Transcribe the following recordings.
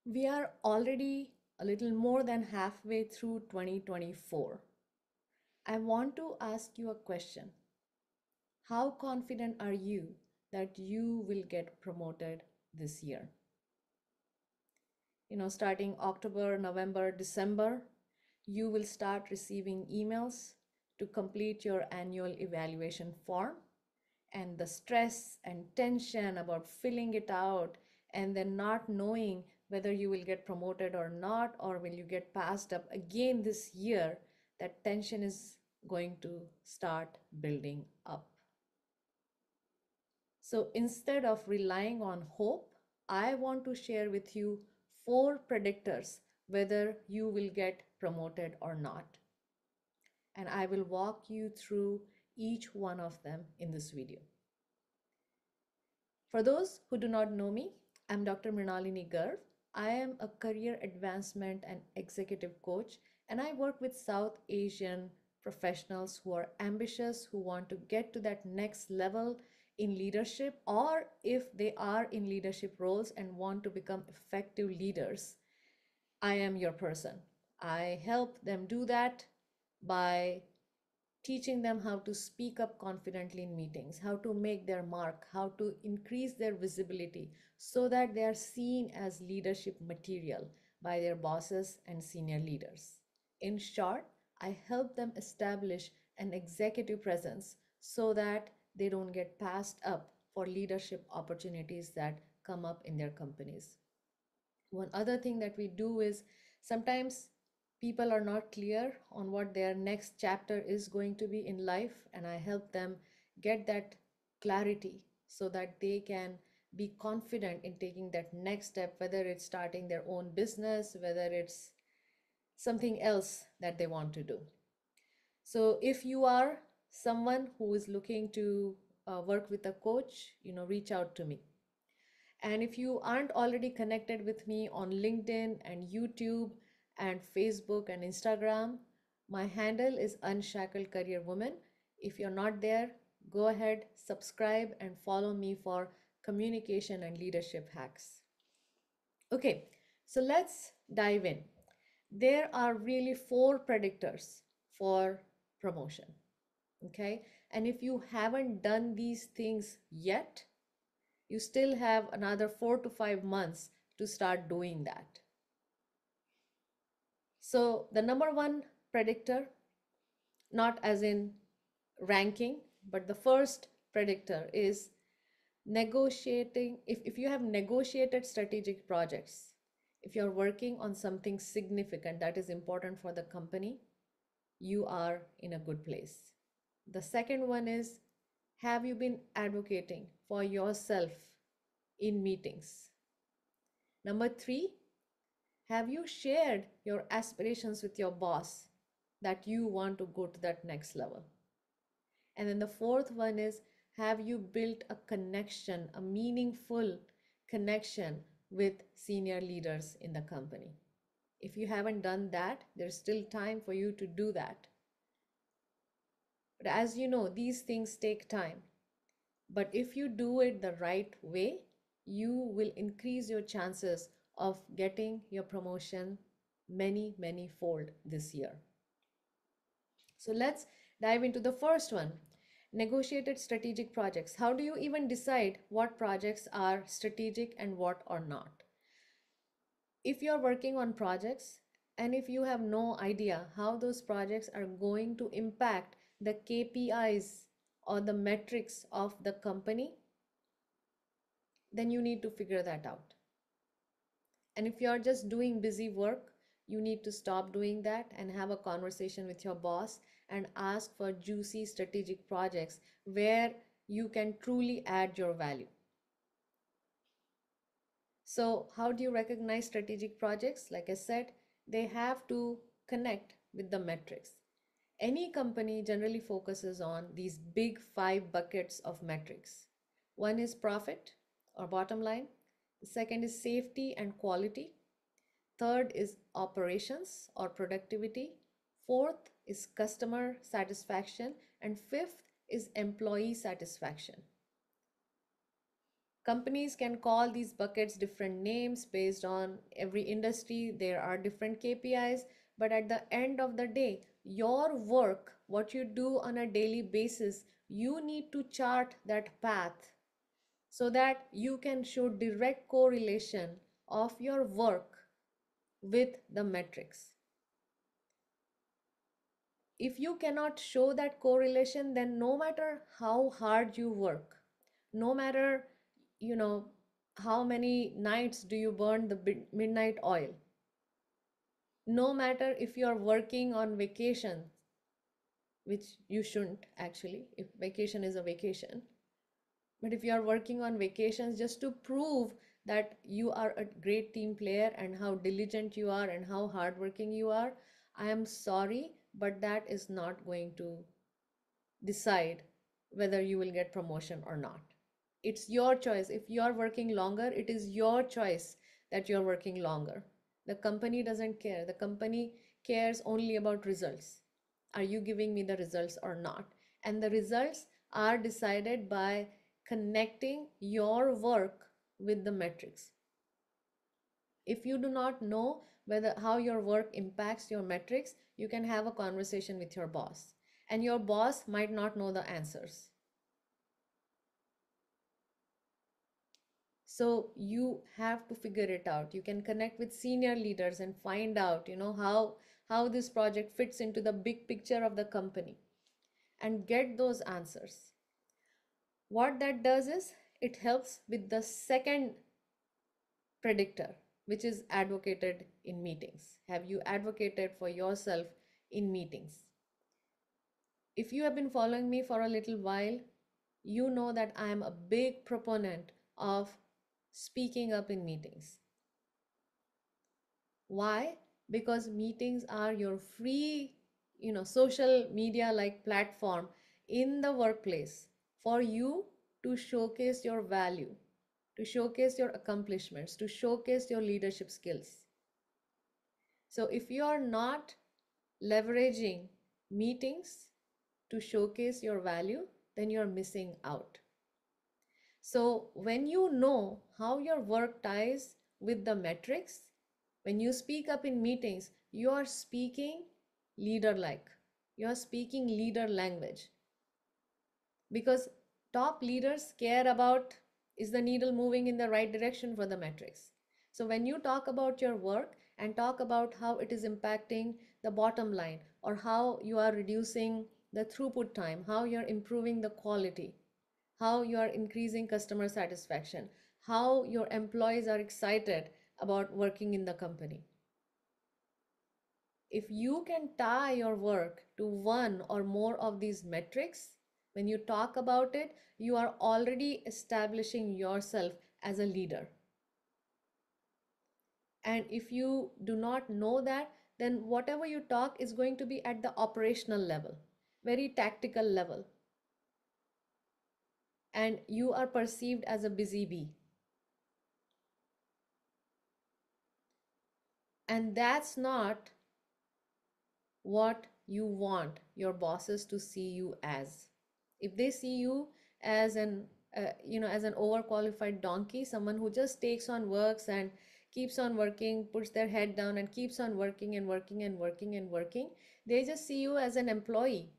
We are already a little more than halfway through 2024. I want to ask you a question. How confident are you that you will get promoted this year? Starting October, November, December, you will start receiving emails to complete your annual evaluation form, and the stress and tension about filling it out and then not knowing whether you will get promoted or not, or will you get passed up again this year, that tension is going to start building up. So instead of relying on hope, I want to share with you 4 predictors whether you will get promoted or not. And I will walk you through each one of them in this video. For those who do not know me, I'm Dr. Mrinalini Garg. I am a career advancement and executive coach, and I work with South Asian professionals who are ambitious, who want to get to that next level in leadership, or if they are in leadership roles and want to become effective leaders. I am your person. I help them do that by teaching them how to speak up confidently in meetings, how to make their mark, how to increase their visibility so that they are seen as leadership material by their bosses and senior leaders. In short, I help them establish an executive presence so that they don't get passed up for leadership opportunities that come up in their companies. One other thing that we do is sometimes people are not clear on what their next chapter is going to be in life, and I help them get that clarity so that they can be confident in taking that next step, whether it's starting their own business, whether it's something else that they want to do. So if you are someone who is looking to work with a coach, reach out to me. And if you aren't already connected with me on LinkedIn and YouTube and Facebook and Instagram, my handle is Unshackled Career Woman. If you're not there, go ahead, subscribe, and follow me for communication and leadership hacks. Okay, so let's dive in. There are really 4 predictors for promotion. Okay, and if you haven't done these things yet, you still have another 4 to 5 months to start doing that. So the number one predictor, not as in ranking, but the first predictor is negotiating. If you have negotiated strategic projects, if you're working on something significant that is important for the company, you are in a good place. The second one is, have you been advocating for yourself in meetings? Number 3, have you shared your aspirations with your boss that you want to go to that next level? And then the fourth one is, have you built a connection, a meaningful connection with senior leaders in the company? If you haven't done that, there's still time for you to do that. But as you know, these things take time. But if you do it the right way, you will increase your chances of getting your promotion many fold this year. So let's dive into the first one, negotiated strategic projects. How do you even decide what projects are strategic and what are not? If you're working on projects and if you have no idea how those projects are going to impact the KPIs or the metrics of the company, then you need to figure that out. And if you're just doing busy work, you need to stop doing that and have a conversation with your boss and ask for juicy strategic projects where you can truly add your value. So how do you recognize strategic projects? Like I said, they have to connect with the metrics. Any company generally focuses on these big 5 buckets of metrics. One is profit or bottom line. The second is safety and quality. Third is operations or productivity. Fourth is customer satisfaction. And fifth is employee satisfaction. Companies can call these buckets different names based on every industry. There are different KPIs, but at the end of the day, your work, what you do on a daily basis, you need to chart that path so that you can show direct correlation of your work with the metrics. If you cannot show that correlation, then no matter how hard you work, no matter, you know, how many nights do you burn the midnight oil, no matter if you're working on vacation, which you shouldn't actually, if vacation is a vacation, but if you are working on vacations just to prove that you are a great team player and how diligent you are and how hardworking you are, I am sorry, but that is not going to decide whether you will get promotion or not. It's your choice. If you're working longer, it is your choice that you're working longer. The company doesn't care. The company cares only about results. Are you giving me the results or not? And the results are decided by connecting your work with the metrics. If you do not know whether how your work impacts your metrics, you can have a conversation with your boss, and your boss might not know the answers. So you have to figure it out. You can connect with senior leaders and find out, how this project fits into the big picture of the company and get those answers. What that does is it helps with the second predictor, which is advocated in meetings. Have you advocated for yourself in meetings? If you have been following me for a little while, you know that I am a big proponent of speaking up in meetings. Why? Because meetings are your free, social media like platform in the workplace for you to showcase your value, to showcase your accomplishments, to showcase your leadership skills. So if you are not leveraging meetings to showcase your value, then you're missing out. So when you know how your work ties with the metrics, when you speak up in meetings, you are speaking leader like. You are speaking leader language. Because top leaders care about, is the needle moving in the right direction for the metrics. So when you talk about your work and talk about how it is impacting the bottom line, or how you are reducing the throughput time, how you're improving the quality, how you are increasing customer satisfaction, how your employees are excited about working in the company. If you can tie your work to one or more of these metrics, when you talk about it, you are already establishing yourself as a leader. And if you do not know that, then whatever you talk is going to be at the operational level, very tactical level. And you are perceived as a busy bee. And that's not what you want your bosses to see you as. If they see you as an overqualified donkey, someone who just takes on works and keeps on working, puts their head down and keeps on working and working and working and working, they just see you as an employee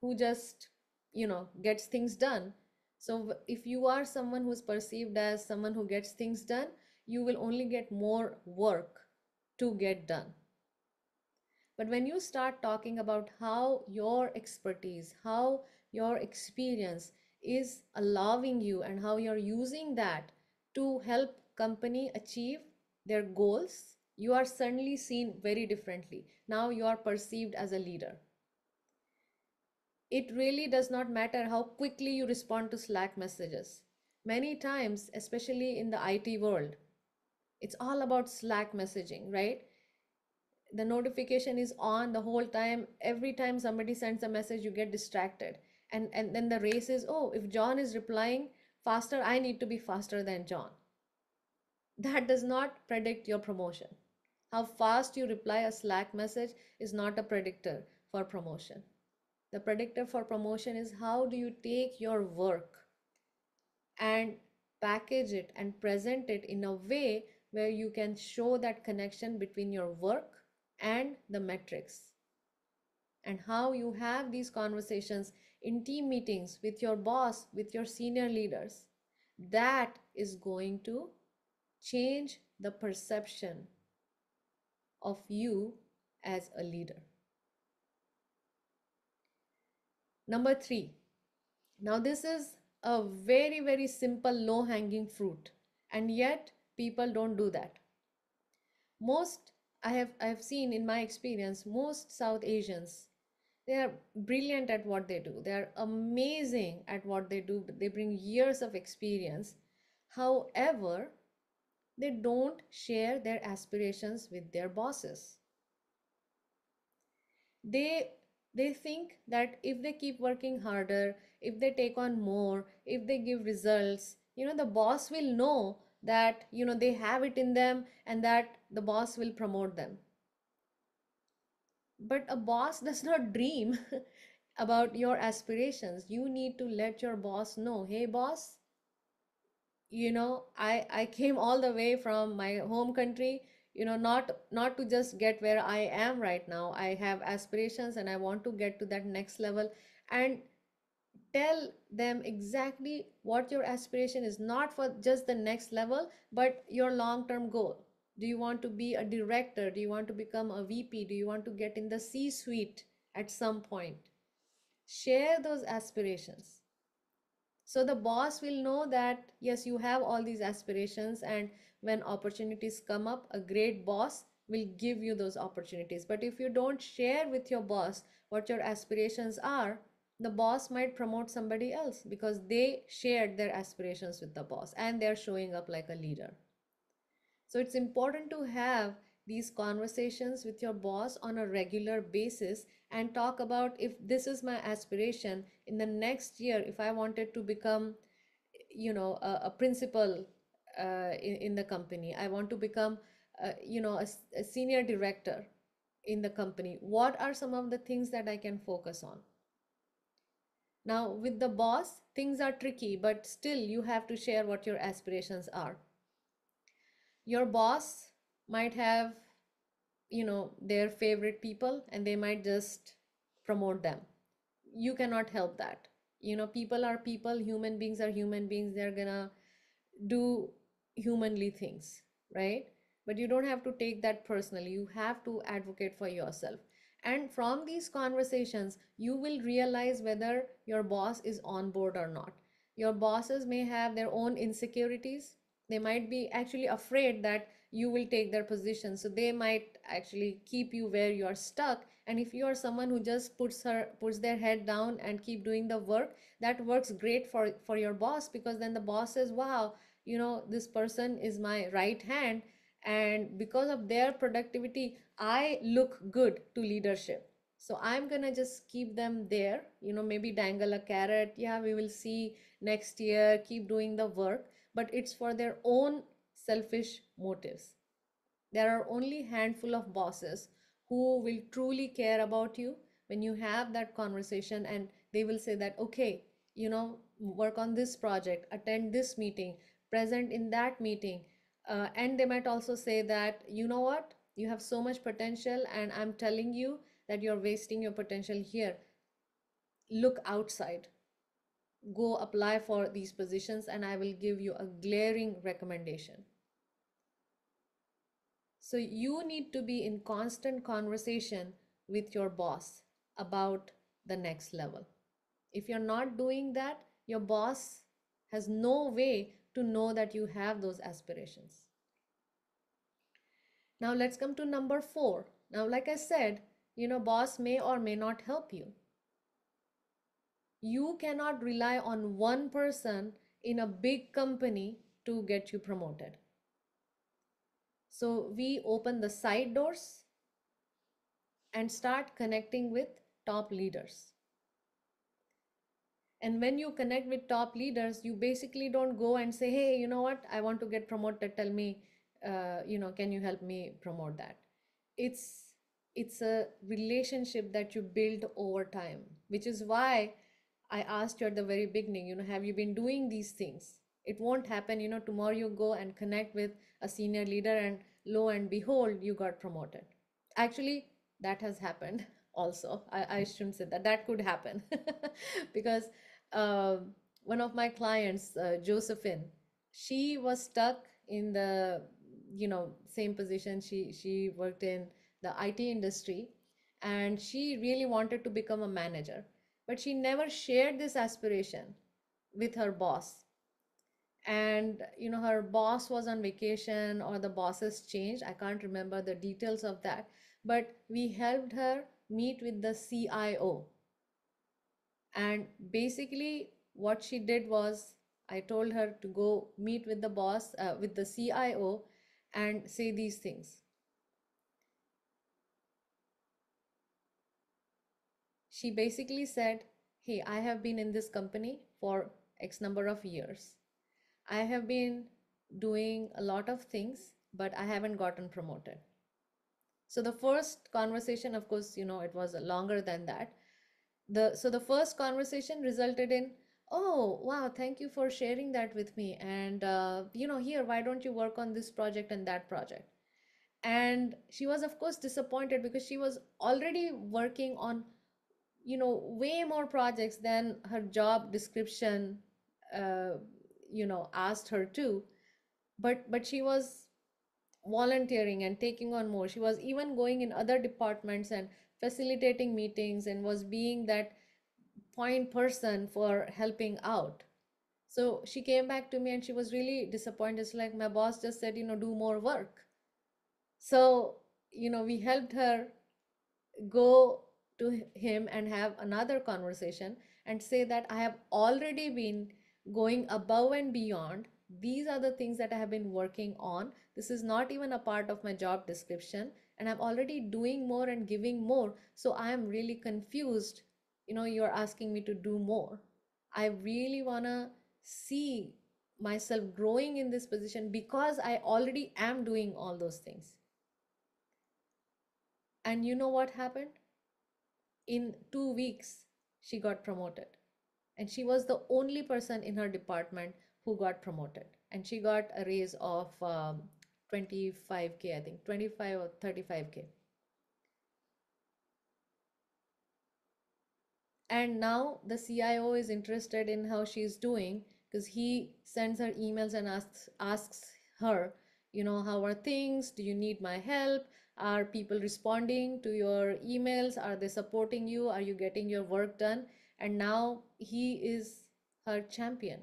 who just gets things done. So if you are someone who's perceived as someone who gets things done, you will only get more work to get done. But when you start talking about how your expertise, how your experience is allowing you and how you're using that to help company achieve their goals, you are suddenly seen very differently. Now you are perceived as a leader. It really does not matter how quickly you respond to Slack messages. Many times, especially in the IT world, it's all about Slack messaging, right? The notification is on the whole time. Every time somebody sends a message, you get distracted. And then the race is, oh, if John is replying faster, I need to be faster than John. That does not predict your promotion. How fast you reply a Slack message is not a predictor for promotion. The predictor for promotion is how do you take your work and package it, and present it in a way where you can show that connection between your work and the metrics, and how you have these conversations in team meetings with your boss, with your senior leaders. That is going to change the perception of you as a leader. Number three. Now, this is a very, very simple, low hanging fruit, and yet people don't do that. Most I have seen in my experience, most South Asians, they are brilliant at what they do. They are amazing at what they do. They bring years of experience. However, they don't share their aspirations with their bosses. They think that if they keep working harder, if they take on more, if they give results, the boss will know that they have it in them, and that the boss will promote them. But a boss does not dream about your aspirations. You need to let your boss know, hey boss, I came all the way from my home country, not to just get where I am right now. I have aspirations and I want to get to that next level. And tell them exactly what your aspiration is, not for just the next level, but your long term goal. Do you want to be a director? Do you want to become a VP? Do you want to get in the C suite at some point? Share those aspirations, so the boss will know that yes, you have all these aspirations, and when opportunities come up, a great boss will give you those opportunities. But if you don't share with your boss what your aspirations are, the boss might promote somebody else because they shared their aspirations with the boss and they're showing up like a leader. So it's important to have these conversations with your boss on a regular basis and talk about, if this is my aspiration in the next year, if I wanted to become, a principal in the company, I want to become, a senior director in the company. What are some of the things that I can focus on? Now, with the boss, things are tricky, but still you have to share what your aspirations are. Your boss might have their favorite people, and they might just promote them. You cannot help that. People are people, human beings are human beings. They're gonna do humanly things, right? But you don't have to take that personally. You have to advocate for yourself. And from these conversations, you will realize whether your boss is on board or not. Your bosses may have their own insecurities. They might be actually afraid that you will take their position. So they might actually keep you where you are stuck. And if you are someone who just puts their head down and keep doing the work, that works great for your boss, because then the boss says, wow, this person is my right hand, and because of their productivity, I look good to leadership. So I'm gonna just keep them there, maybe dangle a carrot. Yeah, we will see next year, keep doing the work. But it's for their own selfish motives. There are only handful of bosses who will truly care about you when you have that conversation, and they will say that, okay, work on this project, attend this meeting, present in that meeting. And they might also say that, you know what, you have so much potential, and I'm telling you that you're wasting your potential here. Look outside, go apply for these positions, and I will give you a glaring recommendation. So you need to be in constant conversation with your boss about the next level. If you're not doing that, your boss has no way to know that you have those aspirations. Now let's come to number 4. Now, like I said, boss may or may not help you. You cannot rely on one person in a big company to get you promoted. So we open the side doors and start connecting with top leaders. And when you connect with top leaders, you basically don't go and say, hey, you know what, I want to get promoted, tell me, can you help me promote that? It's a relationship that you build over time, which is why I asked you at the very beginning, have you been doing these things? It won't happen, tomorrow you go and connect with a senior leader and lo and behold, you got promoted. Actually, that has happened also. I shouldn't say that. That could happen because uh, one of my clients, Josephine, she was stuck in the, same position. She worked in the IT industry, and she really wanted to become a manager, but she never shared this aspiration with her boss. And her boss was on vacation, or the bosses changed, I can't remember the details of that, but we helped her meet with the CIO. And basically what she did was, I told her to go meet with the boss, with the CIO, and say these things. She basically said, hey, I have been in this company for X number of years. I have been doing a lot of things, but I haven't gotten promoted. So the first conversation, of course, it was longer than that. The first conversation resulted in, oh wow, thank you for sharing that with me. And here, why don't you work on this project and that project? And she was, of course, disappointed because she was already working on way more projects than her job description uh, asked her to. But she was volunteering and taking on more. She was even going in other departments and facilitating meetings, and was being that point person for helping out. So she came back to me and she was really disappointed. It's like, my boss just said, do more work. So we helped her go to him and have another conversation and say that I have already been going above and beyond. These are the things that I have been working on. This is not even a part of my job description, and I'm already doing more and giving more. So I am really confused. You're asking me to do more. I really want to see myself growing in this position because I already am doing all those things. And you know what happened? In 2 weeks, she got promoted. And she was the only person in her department who got promoted. And she got a raise of 25K, I think, 25 or 35K. And now the CIO is interested in how she's doing, because he sends her emails and asks her, how are things? Do you need my help? Are people responding to your emails? Are they supporting you? Are you getting your work done? And now he is her champion.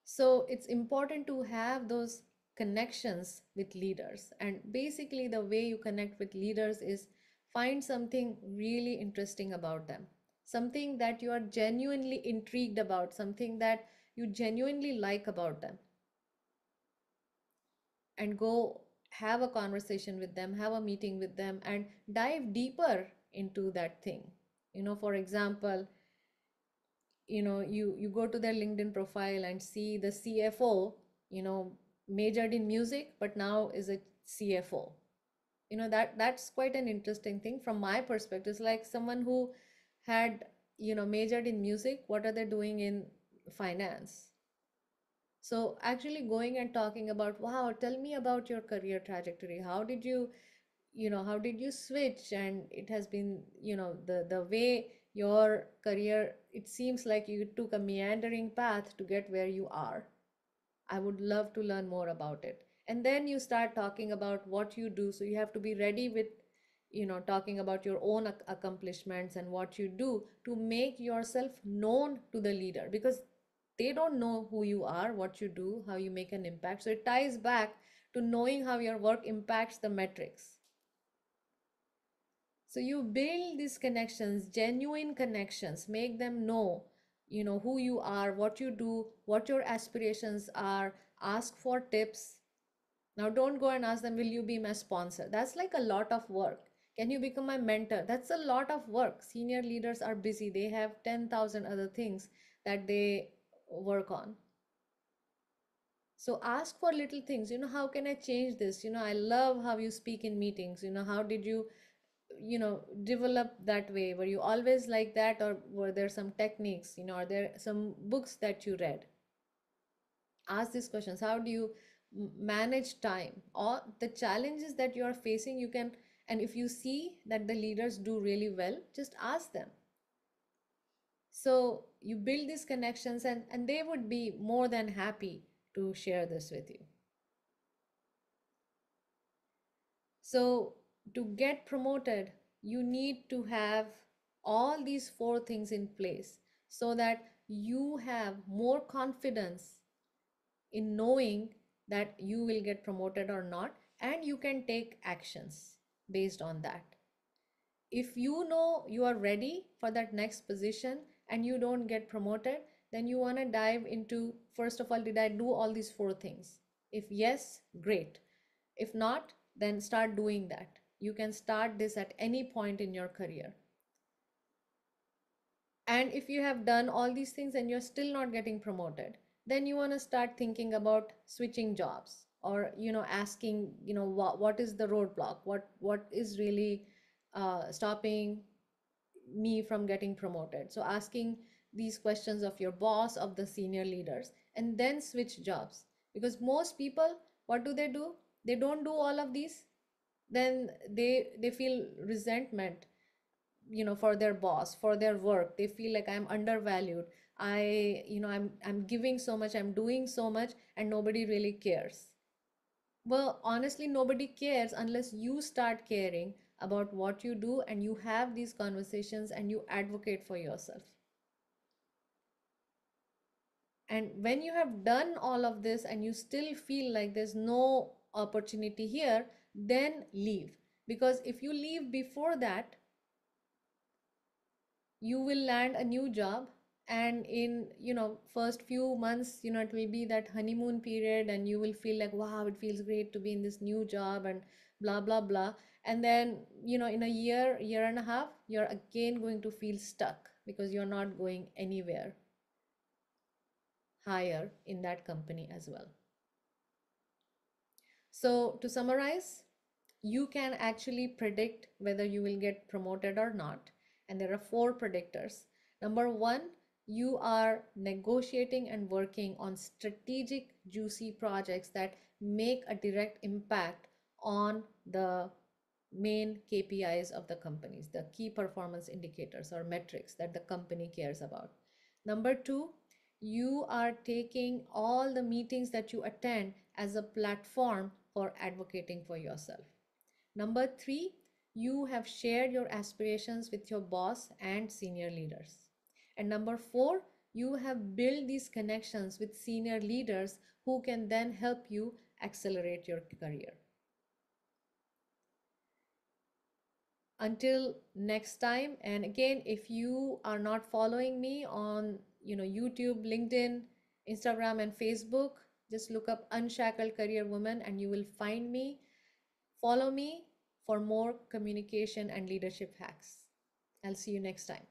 So it's important to have those connections with leaders. And basically, the way you connect with leaders is find something really interesting about them, something that you are genuinely intrigued about, something that you genuinely like about them, and go have a conversation with them, have a meeting with them, and dive deeper into that thing. For example, you go to their LinkedIn profile and see the CFO, you know majored in music but now is a CFO. That's quite an interesting thing from my perspective. It's like someone who had majored in music, what are they doing in finance? So actually going and talking about, wow, tell me about your career trajectory. How did you switch? And it has been, the way your career, it seems like you took a meandering path to get where you are. I would love to learn more about it. And then you start talking about what you do. So you have to be ready with, talking about your own accomplishments and what you do to make yourself known to the leader, because they don't know who you are, what you do, how you make an impact. So it ties back to knowing how your work impacts the metrics. So you build these connections, genuine connections, make them know, who you are, what you do, what your aspirations are, ask for tips. Now don't go and ask them, will you be my sponsor? That's like a lot of work. Can you become my mentor? That's a lot of work. Senior leaders are busy. They have 10,000 other things that they work on. So ask for little things. How can I change this? I love how you speak in meetings. How did you develop that way? Were you always like that, or were there some techniques, are there some books that you read? Ask these questions. How do you manage time, or the challenges that you are facing? You can, and if you see that the leaders do really well, just ask them. So you build these connections, and they would be more than happy to share this with you. So to get promoted, you need to have all these four things in place so that you have more confidence in knowing that you will get promoted or not, and you can take actions based on that. If you know you are ready for that next position and you don't get promoted, then you want to dive into, first of all, did I do all these four things? If yes, great. If not, then start doing that. You can start this at any point in your career. And if you have done all these things and you're still not getting promoted, then you want to start thinking about switching jobs, or asking, what is the roadblock, what is really stopping me from getting promoted. So asking these questions of your boss, of the senior leaders, and then switch jobs. Because most people, what do? They don't do all of these. Then they feel resentment, for their boss, for their work. They feel like, I'm undervalued. I'm giving so much, I'm doing so much, and nobody really cares. Well, honestly, nobody cares unless you start caring about what you do, and you have these conversations and you advocate for yourself. And when you have done all of this and you still feel like there's no opportunity here, then leave. Because if you leave before that, you will land a new job, and in first few months, it will be that honeymoon period, and you will feel like, wow, it feels great to be in this new job, and blah blah blah. And then in a year and a half, you're again going to feel stuck because you're not going anywhere higher in that company as well. So to summarize, you can actually predict whether you will get promoted or not. And there are four predictors. Number one, you are negotiating and working on strategic, juicy projects that make a direct impact on the main KPIs of the companies, the key performance indicators or metrics that the company cares about. Number two, you are taking all the meetings that you attend as a platform for advocating for yourself. Number three, you have shared your aspirations with your boss and senior leaders. And number four, you have built these connections with senior leaders who can then help you accelerate your career. Until next time. And again, if you are not following me on YouTube, LinkedIn, Instagram, and Facebook, just look up Unshackled Career Woman and you will find me. Follow me for more communication and leadership hacks. I'll see you next time.